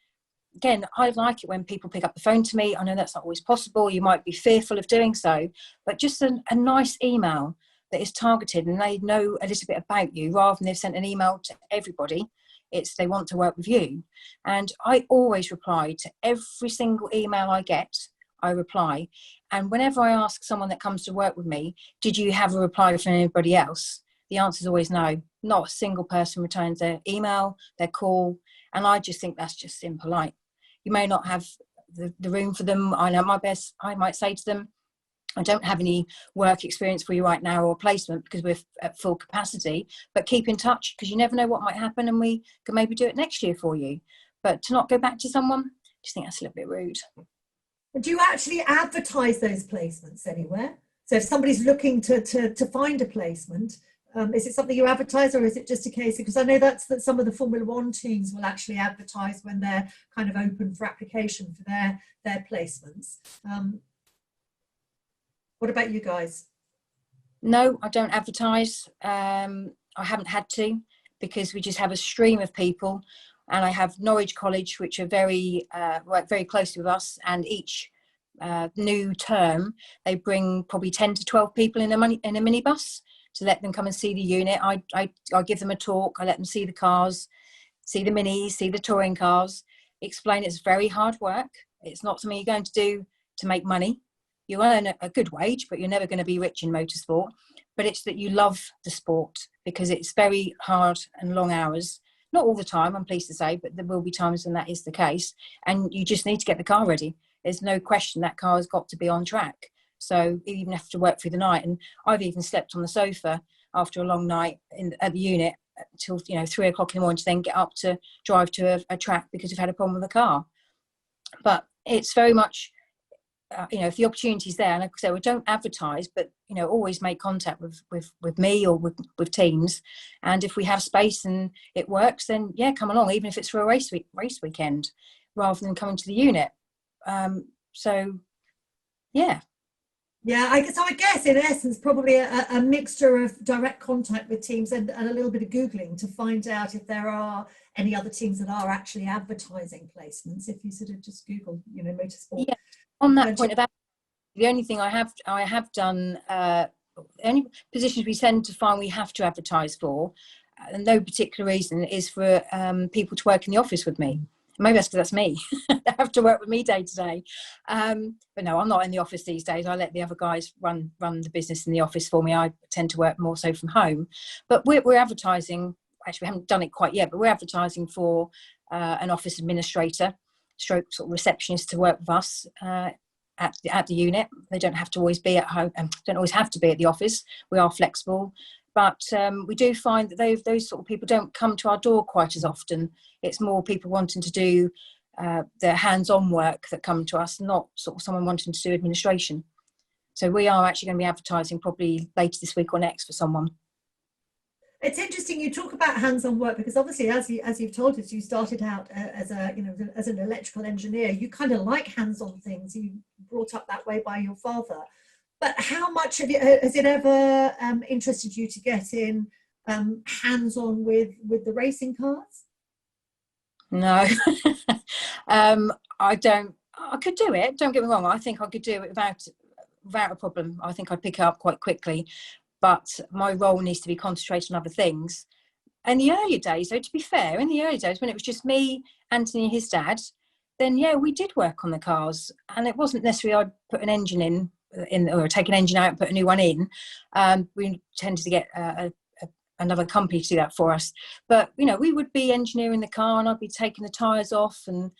again, I like it when people pick up the phone to me. I know that's not always possible. You might be fearful of doing so, but just a nice email that is targeted and they know a little bit about you, rather than they've sent an email to everybody. It's they want to work with you. And I always reply to every single email I get. I reply. And whenever I ask someone that comes to work with me, did you have a reply from anybody else? The answer is always no. Not a single person returns their email, their call. And I just think that's just impolite. You may not have the room for them. I know my best. I might say to them, I don't have any work experience for you right now, or placement, because we're at full capacity, but keep in touch, because you never know what might happen, and we can maybe do it next year for you. But to not go back to someone, I just think that's a little bit rude. Do you actually advertise those placements anywhere? So if somebody's looking to find a placement, is it something you advertise, or is it just a case, because I know that some of the Formula One teams will actually advertise when they're kind of open for application for their placements. What about you guys? No, I don't advertise. I haven't had to, because we just have a stream of people, and I have Norwich College, which are work very closely with us, and each new term they bring probably 10 to 12 people in a minibus, to let them come and see the unit. I give them a talk. I let them see the cars, see the minis, see the touring cars, explain it's very hard work. It's not something you're going to do to make money. You earn a good wage, but you're never going to be rich in motorsport. But it's that you love the sport, because it's very hard and long hours. Not all the time, I'm pleased to say, but there will be times when that is the case. And you just need to get the car ready. There's no question that car has got to be on track. So you even have to work through the night. And I've even slept on the sofa after a long night at the unit till 3 o'clock in the morning to then get up to drive to a track because we've had a problem with the car. But it's very much, if the opportunity's there, and like I said, we don't advertise, but always make contact with me or with teams. And if we have space and it works, then yeah, come along, even if it's for a race weekend, rather than coming to the unit. So yeah. Yeah, I guess in essence, probably a mixture of direct contact with teams and a little bit of Googling to find out if there are any other teams that are actually advertising placements. If you sort of just Google, motorsport. Yeah. On that point about the only thing I have done, any positions we tend to find we have to advertise for, and no particular reason, is for people to work in the office with me. Maybe that's because that's me. They have to work with me day to day. But no, I'm not in the office these days. I let the other guys run the business in the office for me. I tend to work more so from home. But we're advertising, actually we haven't done it quite yet, but we're advertising for an office administrator, stroke sort of receptionist to work with us at the unit. They don't have to always be at home, don't always have to be at the office. We are flexible. But we do find that those sort of people don't come to our door quite as often. It's more people wanting to do their hands-on work that come to us, not sort of someone wanting to do administration. So we are actually going to be advertising probably later this week or next for someone. It's interesting you talk about hands-on work, because obviously, as you've told us, you started out as an electrical engineer. You kind of like hands-on things. You brought up that way by your father. But how much has it ever interested you to get in hands-on with the racing cars? No, I don't. I could do it. Don't get me wrong. I think I could do it without a problem. I think I'd pick it up quite quickly. But my role needs to be concentrated on other things. In the earlier days, though, to be fair, in the early days when it was just me, Anthony and his dad, then yeah, we did work on the cars. And it wasn't necessarily I'd put an engine in or take an engine out and put a new one in. We tended to get another company to do that for us. But, we would be engineering the car, and I'd be taking the tyres off and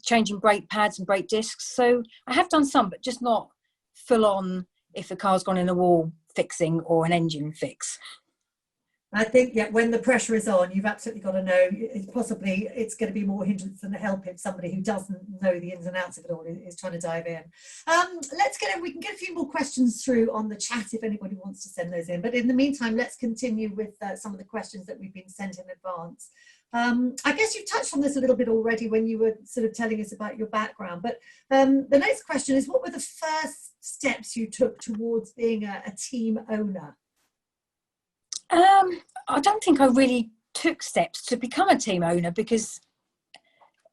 changing brake pads and brake discs. So I have done some, but just not full on if the car's gone in a wall fixing or an engine fix. I think, yeah, when the pressure is on, you've absolutely got to know it's going to be more hindrance than help if somebody who doesn't know the ins and outs of it all is trying to dive in. We can get a few more questions through on the chat if anybody wants to send those in. But in the meantime, let's continue with some of the questions that we've been sent in advance. I guess you've touched on this a little bit already when you were sort of telling us about your background. But the next question is, what were the first steps you took towards being a team owner? I don't think I really took steps to become a team owner, because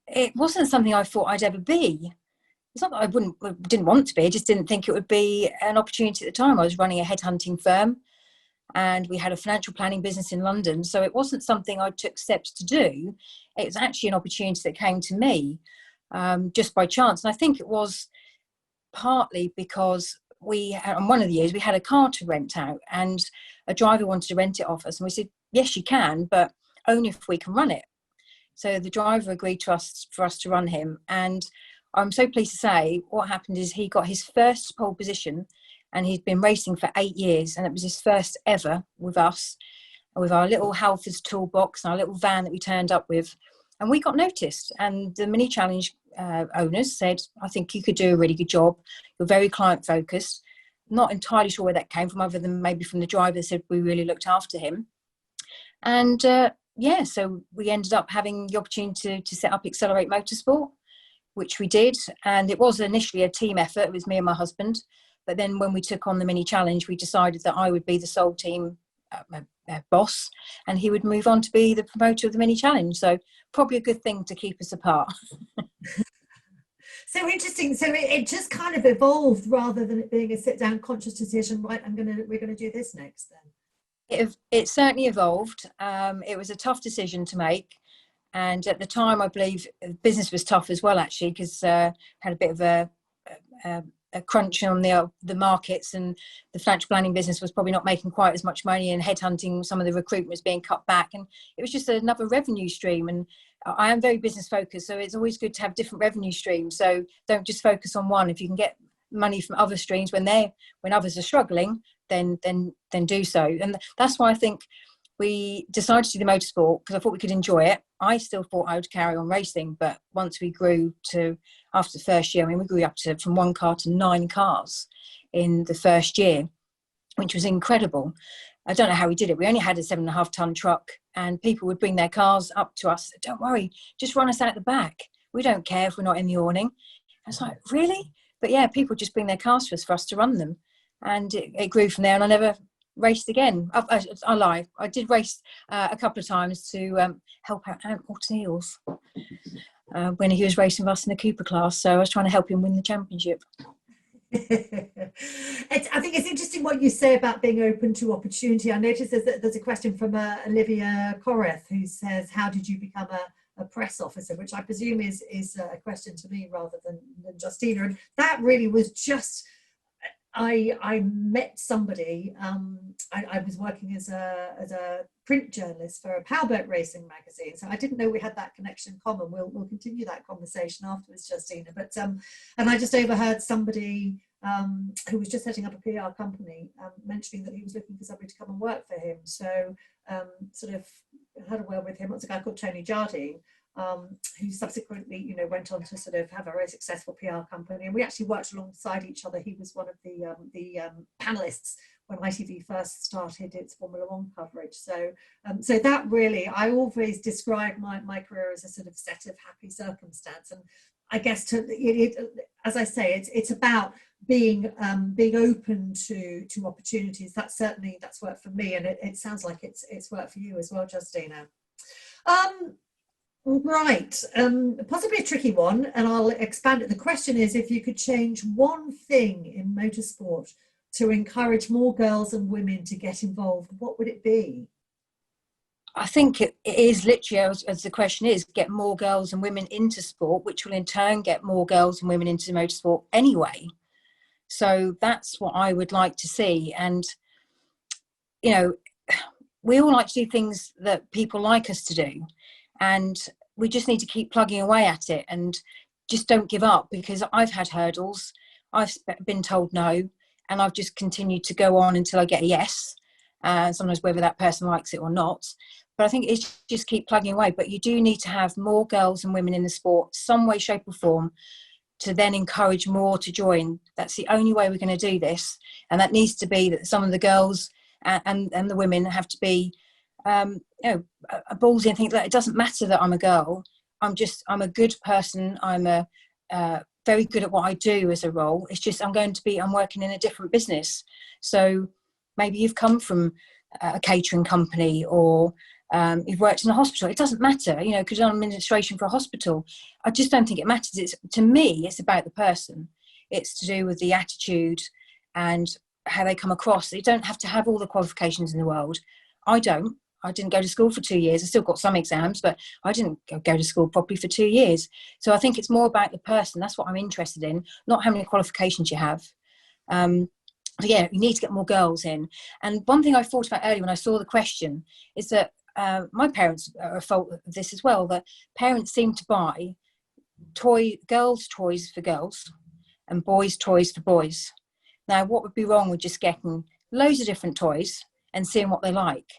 it wasn't something I thought I'd ever be. It's not that I didn't want to be, I just didn't think it would be an opportunity at the time. I was running a headhunting firm and we had a financial planning business in London. So it wasn't something I took steps to do. It was actually an opportunity that came to me just by chance. And I think it was partly because on one of the years, we had a car to rent out and a driver wanted to rent it off us. And we said, yes, you can, but only if we can run it. So the driver agreed for us to run him. And I'm so pleased to say what happened is he got his first pole position, and he'd been racing for 8 years. And it was his first ever with us, with our little Halfords toolbox and our little van that we turned up with. And we got noticed. And the mini challenge owners said, I think you could do a really good job. You're very client focused. Not entirely sure where that came from, other than maybe from the driver that said we really looked after him. And so we ended up having the opportunity to set up EXCELR8 Motorsport, which we did. And it was initially a team effort. It was me and my husband. But then when we took on the mini challenge, we decided that I would be the sole team boss, and he would move on to be the promoter of the mini challenge. So probably a good thing to keep us apart. So interesting. So it just kind of evolved rather than it being a sit down conscious decision. Right, we're gonna do this next then. It certainly evolved. It was a tough decision to make, and at the time, I believe business was tough as well, actually, because had a bit of a crunch on the markets, and the financial planning business was probably not making quite as much money, and headhunting, some of the recruitment was being cut back, and it was just another revenue stream. And I am very business focused, so it's always good to have different revenue streams. So don't just focus on one. If you can get money from other streams when others are struggling, then do so. And that's why I think we decided to do the motorsport, because I thought we could enjoy it. I still thought I would carry on racing, but once we grew to, after the first year, I mean, we grew up to from 1 car to 9 cars in the first year, which was incredible. I don't know how we did it. We only had a 7.5 ton truck, and people would bring their cars up to us. Don't worry, just run us out the back. We don't care if we're not in the awning. I was like, really? But yeah, people just bring their cars to us for us to run them. And it grew from there, and I never raced again. I lie. I did race a couple of times to help out Ant Mortons when he was racing with us in the Cooper class. So I was trying to help him win the championship. I think it's interesting what you say about being open to opportunity. I noticed there's a question from Olivia Correth, who says, how did you become a press officer, which I presume is a question to me rather than Justina. And that really was just, I met somebody. I was working as a print journalist for a powerboat racing magazine, so I didn't know we had that connection in common. We'll continue that conversation afterwards, Justina. But and I just overheard somebody who was just setting up a PR company mentioning that he was looking for somebody to come and work for him. So sort of had a word with him. What's a guy called Tony Jardine, who subsequently, went on to sort of have a very successful PR company, and we actually worked alongside each other. He was one of the panelists when ITV first started its Formula One coverage. So, so that really, I always describe my career as a sort of set of happy circumstance, and I guess as I say, it's about being open to opportunities. That's worked for me, and it sounds like it's worked for you as well, Justina. Right, possibly a tricky one, and I'll expand it. The question is, if you could change one thing in motorsport to encourage more girls and women to get involved, what would it be? I think it is literally, as the question is, get more girls and women into sport, which will in turn get more girls and women into motorsport anyway. So that's what I would like to see. And, we all like to do things that people like us to do. And we just need to keep plugging away at it and just don't give up, because I've had hurdles. I've been told no, and I've just continued to go on until I get a yes. Sometimes whether that person likes it or not. But I think it's just keep plugging away. But you do need to have more girls and women in the sport, some way, shape or form, to then encourage more to join. That's the only way we're going to do this. And that needs to be that some of the girls and the women have to be ballsy and think that it doesn't matter that I'm a girl. I'm a good person. I'm very good at what I do as a role. It's just I'm working in a different business. So maybe you've come from a catering company, or you've worked in a hospital. It doesn't matter, because I'm administration for a hospital. I just don't think it matters. To me, it's about the person. It's to do with the attitude and how they come across. You don't have to have all the qualifications in the world. I didn't go to school for 2 years. I still got some exams, but I didn't go to school properly for 2 years. So I think it's more about the person. That's what I'm interested in, not how many qualifications you have. So yeah, you need to get more girls in. And one thing I thought about earlier when I saw the question is that my parents are at fault of this as well, that parents seem to buy girls' toys for girls and boys' toys for boys. Now, what would be wrong with just getting loads of different toys and seeing what they like?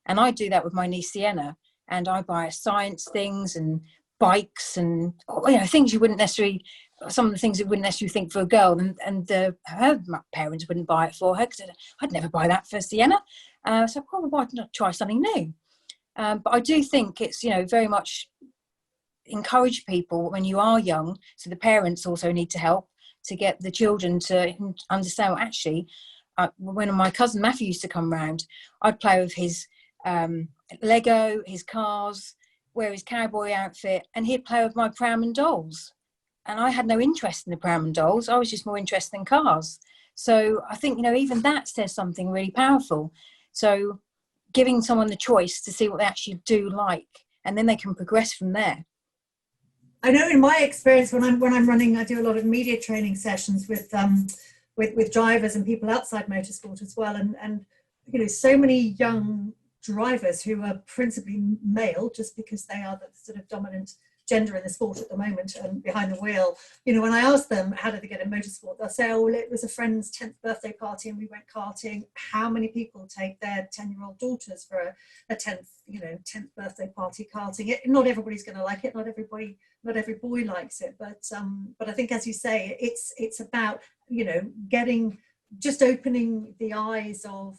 And I do that with my niece Sienna, and I buy science things and bikes and things you wouldn't necessarily, some of the things you wouldn't necessarily think for a girl, and her parents wouldn't buy it for her, because I'd never buy that for Sienna. So why not try something new? But I do think it's very much encourage people when you are young. So the parents also need to help to get the children to understand. Well, actually, when my cousin Matthew used to come round, I'd play with his Lego, his cars, wear his cowboy outfit, and he'd play with my pram and dolls. and I had no interest in the pram and dolls. I was just more interested in cars. So I think, you know, even that says something really powerful. So giving someone the choice to see what they actually do like, and then they can progress from there. I know in my experience, when I'm running, I do a lot of media training sessions with drivers and people outside motorsport as well, and you know, so many young drivers who are principally male, just because they are the sort of dominant gender in the sport at the moment and behind the wheel. You know, when I ask them how did they get in motorsport, they'll say, oh, well, it was a friend's 10th birthday party and we went karting. How many people take their 10-year-old daughters for a 10th birthday party karting? Not everybody's going to like it. Not every boy likes it, but I think, as you say, it's about, you know, opening the eyes of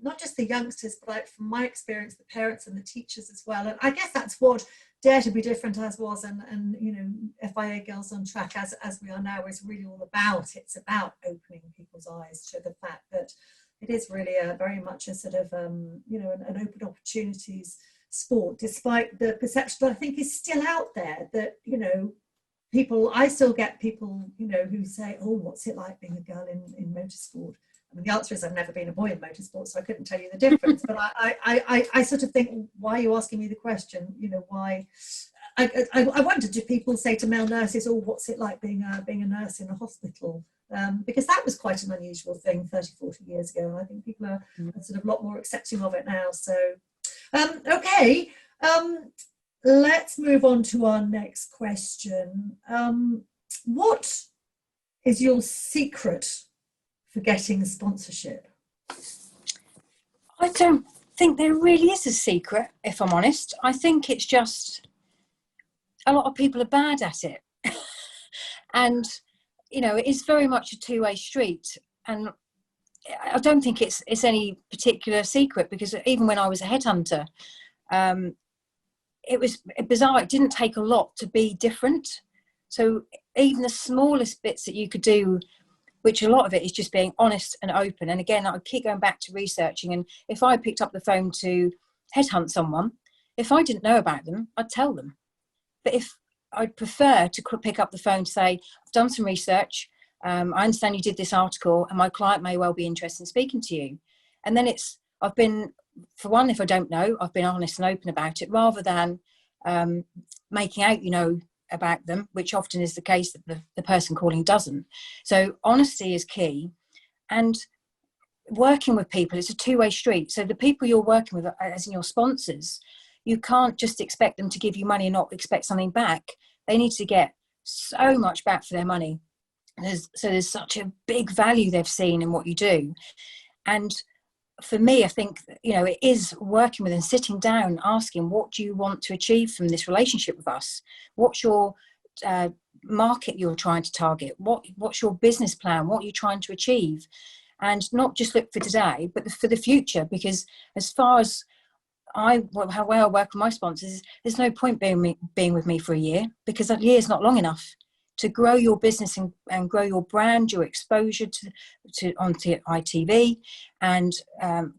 not just the youngsters, but from my experience, the parents and the teachers as well. And I guess that's what Dare to Be Different was, and you know, FIA Girls on Track as we are now is really all about. It's about opening people's eyes to the fact that it is really very much a sort of you know, an open opportunities sport, despite the perception that I think is still out there that, you know, I still get people, you know, who say, oh, what's it like being a girl in motorsport? I mean, the answer is I've never been a boy in motorsport, so I couldn't tell you the difference. But I sort of think, why are you asking me the question? You know, why? I wonder, do people say to male nurses, oh, what's it like being a nurse in a hospital? Because that was quite an unusual thing 30, 40 years ago. And I think people are sort of a lot more accepting of it now. So, okay, let's move on to our next question. What is your secret for getting sponsorship? I don't think there really is a secret, if I'm honest. I think it's just a lot of people are bad at it. And, you know, it is very much a two-way street. And I don't think it's any particular secret, because even when I was a headhunter, it was bizarre. It didn't take a lot to be different. So even the smallest bits that you could do, which a lot of it is just being honest and open. And again, I keep going back to researching. And if I picked up the phone to headhunt someone, if I didn't know about them, I'd tell them. But if I'd prefer to pick up the phone to say, I've done some research, I understand you did this article and my client may well be interested in speaking to you. And then I've been, for one, if I don't know, I've been honest and open about it, rather than making out, you know, about them, which often is the case that the person calling doesn't. So honesty is key, and working with people, it's a two-way street. So the people you're working with, as in your sponsors, you can't just expect them to give you money and not expect something back. They need to get so much back for their money. There's such a big value they've seen in what you do. And for me, I think, you know, it is working with and sitting down, asking, what do you want to achieve from this relationship with us? What's your market you're trying to target? What's your business plan? What are you trying to achieve? And not just look for today, but for the future. Because as far as how well I work with my sponsors, there's no point being with me for a year, because a year is not long enough to grow your business and grow your brand, your exposure onto ITV, and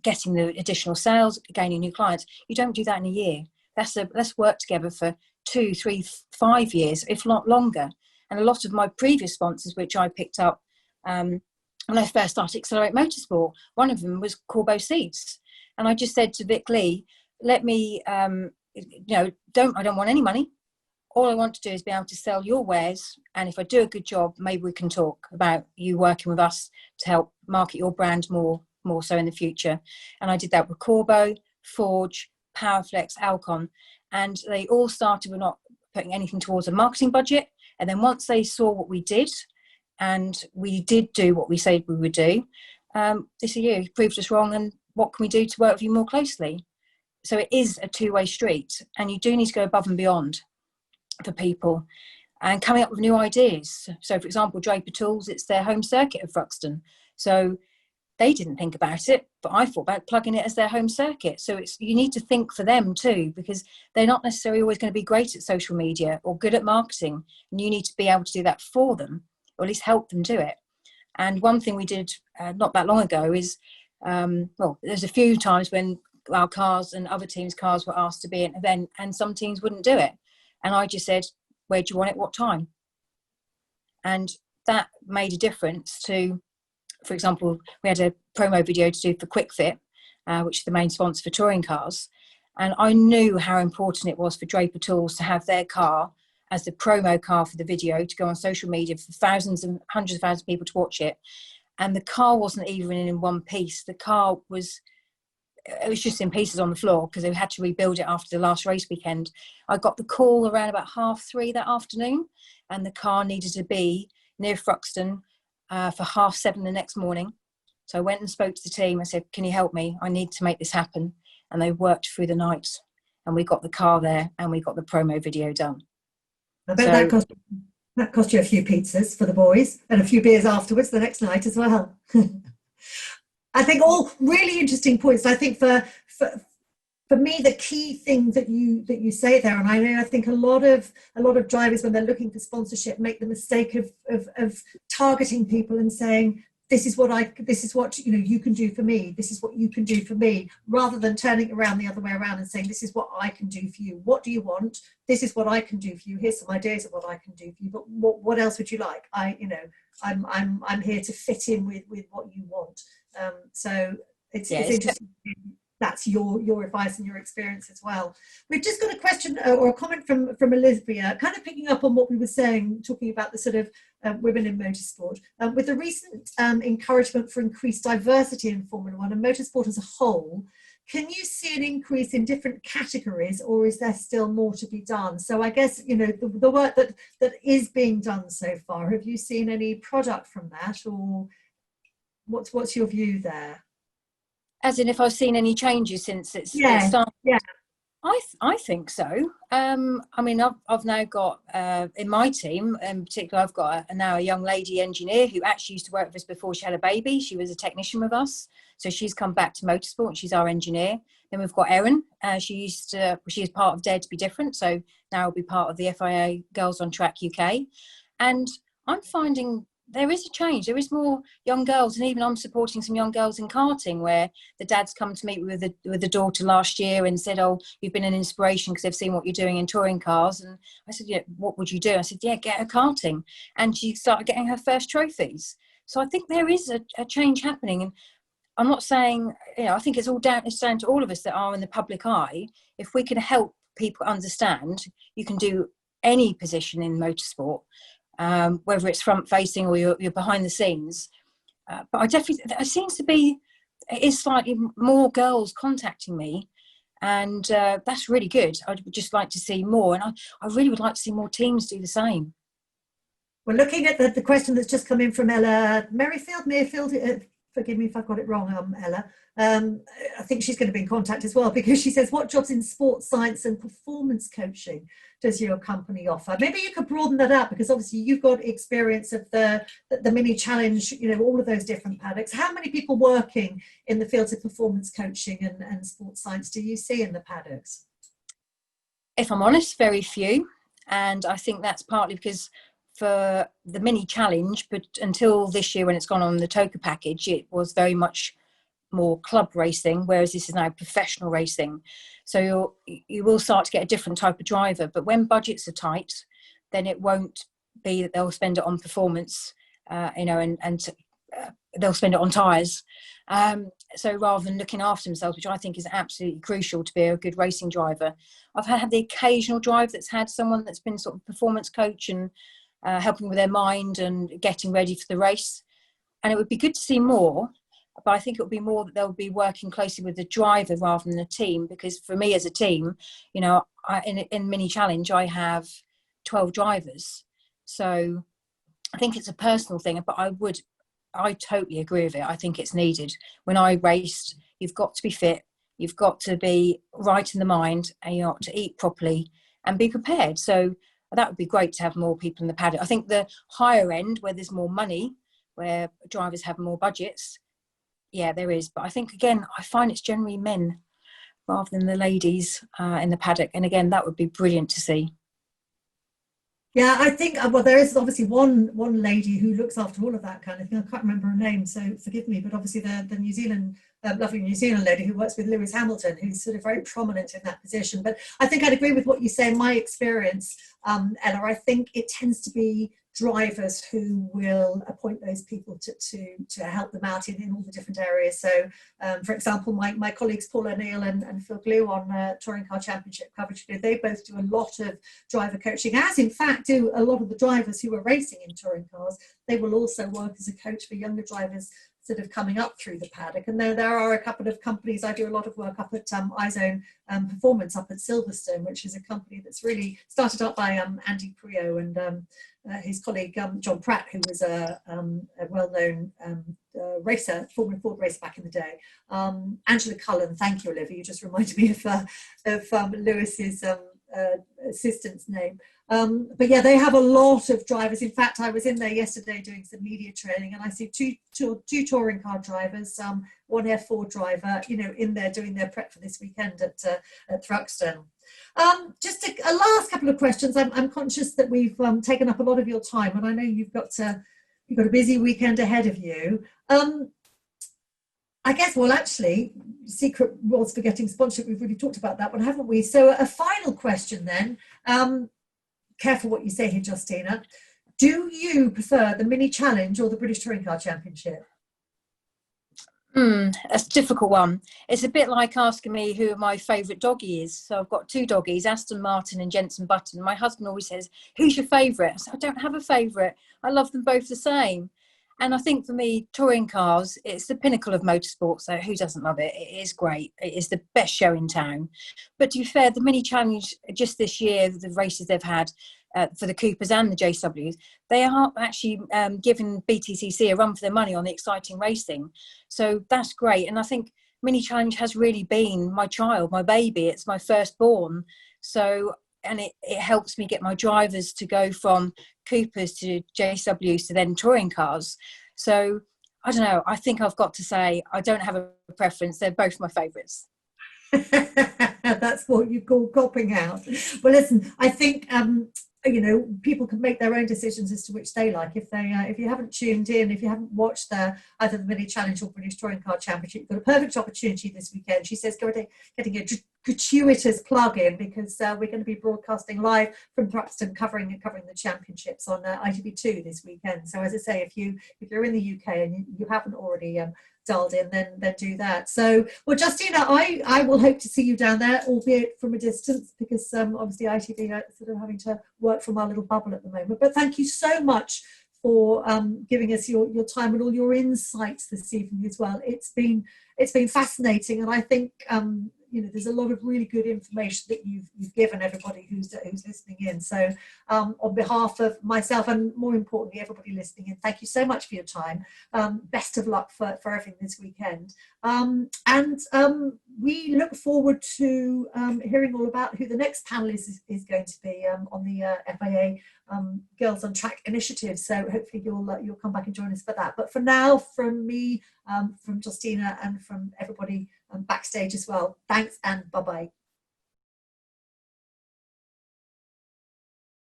getting the additional sales, gaining new clients. You don't do that in a year. Let's work together for 2, 3, 5 years, if not longer. And a lot of my previous sponsors, which I picked up when I first started EXCELR8 Motorsport, one of them was Corbo Seats. And I just said to Vic Lee, let me, you know, I don't want any money. All I want to do is be able to sell your wares. And if I do a good job, maybe we can talk about you working with us to help market your brand more so in the future. And I did that with Corbo, Forge, Powerflex, Alcon. And they all started with not putting anything towards a marketing budget. And then once they saw what we did, and we did do what we said we would do, they said, yeah, you proved us wrong, and what can we do to work with you more closely? So it is a two-way street, and you do need to go above and beyond for people and coming up with new ideas. So for example, Draper Tools, it's their home circuit of Thruxton. So they didn't think about it, but I thought about plugging it as their home circuit. So you need to think for them too, because they're not necessarily always going to be great at social media or good at marketing. And you need to be able to do that for them, or at least help them do it. And one thing we did not that long ago is, there's a few times when our cars and other teams' cars were asked to be at an event and some teams wouldn't do it. And I just said, where do you want it, what time? And that made a difference to, for example, we had a promo video to do for Quick Fit, which is the main sponsor for touring cars. And I knew how important it was for Draper Tools to have their car as the promo car for the video to go on social media for thousands and hundreds of thousands of people to watch it. And the car wasn't even in one piece. The car was, it was just in pieces on the floor because they had to rebuild it after the last race weekend. I got the call around about 3:30 that afternoon, and the car needed to be near Thruxton for 7:30 the next morning. So I went and spoke to the team. I said, can you help me? I need to make this happen. And they worked through the night, and we got the car there and we got the promo video done. I bet that cost you a few pizzas for the boys and a few beers afterwards the next night as well. I think all really interesting points. I think for me, the key thing that you say there, and I think a lot of drivers when they're looking for sponsorship make the mistake of targeting people and saying, this is what you can do for me. This is what you can do for me, rather than turning around the other way around and saying, this is what I can do for you. What do you want? This is what I can do for you. Here's some ideas of what I can do for you. But what else would you like? I'm here to fit in with what you want. So it's interesting. That's your advice and your experience as well. We've just got a question or a comment from Olivia, kind of picking up on what we were saying, talking about the sort of women in motorsport. With the recent encouragement for increased diversity in Formula One and motorsport as a whole, can you see an increase in different categories, or is there still more to be done? So I guess, the work that is being done so far, have you seen any product from that, or what's your view there? As in, if I've seen any changes since it started? Yeah. I think so. I mean, I've now got, in my team in particular, I've got now a young lady engineer who actually used to work with us before she had a baby. She was a technician with us. So she's come back to motorsport and she's our engineer. Then we've got Erin. She is part of Dare to Be Different. So now will be part of the FIA Girls on Track UK. And I'm finding there is a change. There is more young girls, and even I'm supporting some young girls in karting where the dads come to meet with the daughter last year and said, oh, you've been an inspiration because they've seen what you're doing in touring cars. And I said, yeah, what would you do? I said, yeah, get her karting. And she started getting her first trophies. So I think there is a change happening. And I'm not saying, I think it's down to all of us that are in the public eye. If we can help people understand, you can do any position in motorsport. Whether it's front facing or you're behind the scenes. But I definitely, it is slightly more girls contacting me, and that's really good. I would just like to see more, and I really would like to see more teams do the same. Well, looking at the question that's just come in from Ella Merrifield, forgive me if I've got it wrong, Ella. I think she's going to be in contact as well, because she says, what jobs in sports science and performance coaching does your company offer? Maybe you could broaden that out, because obviously you've got experience of the mini challenge, all of those different paddocks. How many people working in the fields of performance coaching and sports science do you see in the paddocks? If I'm honest, very few. And I think that's partly because for the mini challenge, but until this year when it's gone on the TOCA package, it was very much more club racing, whereas this is now professional racing. So you will start to get a different type of driver. But when budgets are tight, then it won't be that they'll spend it on performance, and they'll spend it on tyres. So rather than looking after themselves, which I think is absolutely crucial to be a good racing driver, I've had the occasional drive that's had someone that's been sort of performance coach and helping with their mind and getting ready for the race. And it would be good to see more. But I think it will be more that they'll be working closely with the driver rather than a team, because for me as a team, in mini challenge, I have 12 drivers. So I think it's a personal thing, but I totally agree with it. I think it's needed. When I raced, you've got to be fit, you've got to be right in the mind, and you've got to eat properly and be prepared. So that would be great to have more people in the paddock. I think the higher end, where there's more money, where drivers have more budgets, yeah, there is. But I think, again, I find it's generally men rather than the ladies in the paddock. And again, that would be brilliant to see. Yeah, I think, well, there is obviously one lady who looks after all of that kind of thing. I can't remember her name, so forgive me. But obviously the New Zealand lovely New Zealand lady who works with Lewis Hamilton, who's sort of very prominent in that position. But I think I'd agree with what you say. In my experience, Ella, I think it tends to be drivers who will appoint those people to help them out in all the different areas. So, for example, my colleagues Paul O'Neill and Phil Glue on Touring Car Championship coverage, they both do a lot of driver coaching, as in fact do a lot of the drivers who are racing in touring cars. They will also work as a coach for younger drivers sort of coming up through the paddock. And there are a couple of companies. I do a lot of work up at iZone Performance up at Silverstone, which is a company that's really started up by Andy Prio and his colleague John Pratt, who was a well-known racer, Formula Ford racer back in the day. Angela Cullen, thank you, Olivia. You just reminded me of Lewis's assistant's name. But yeah, they have a lot of drivers. In fact, I was in there yesterday doing some media training, and I see two touring car drivers, one F4 driver, in there doing their prep for this weekend at Thruxton. Just a last couple of questions. I'm conscious that we've taken up a lot of your time, and I know you've got a busy weekend ahead of you. I guess, well, actually, secret rules for getting sponsorship, we've really talked about that one, haven't we? So a final question then. Careful what you say here, Justina. Do you prefer the Mini Challenge or the British Touring Car Championship? That's a difficult one. It's a bit like asking me who my favourite doggy is. So I've got two doggies, Aston Martin and Jensen Button. My husband always says, who's your favourite? I said, I don't have a favourite. I love them both the same. And I think for me, touring cars, it's the pinnacle of motorsport. So who doesn't love it? It is great. It is the best show in town. But to be fair, the Mini Challenge just this year, the races they've had for the Coopers and the JWs, they are actually giving BTCC a run for their money on the exciting racing. So that's great. And I think Mini Challenge has really been my child, my baby. It's my firstborn. So, and it helps me get my drivers to go from Coopers to JWs to then touring cars. So I don't know. I think I've got to say I don't have a preference. They're both my favourites. That's what you call copping out. Well, listen, I think people can make their own decisions as to which they like. If you haven't tuned in, if you haven't watched either the Mini Challenge or British Touring Car Championship, you've got a perfect opportunity this weekend. She says getting a gratuitous plug in, because we're going to be broadcasting live from Thruxton covering the championships on ITV2 this weekend. So as I say, if you're in the UK and you haven't already dialed in, then do that. So, well, Justina, I will hope to see you down there, albeit from a distance, because obviously ITV are sort of having to work from our little bubble at the moment. But thank you so much for giving us your time and all your insights this evening as well. It's been fascinating, and I think there's a lot of really good information that you've given everybody who's listening in. So on behalf of myself and more importantly everybody listening in, thank you so much for your time. Best of luck for everything this weekend. And we look forward to hearing all about who the next panelist is going to be on the FIA Girls on Track initiative. So hopefully you'll come back and join us for that. But for now, from me, from Justina, and from everybody backstage as well, thanks and bye-bye.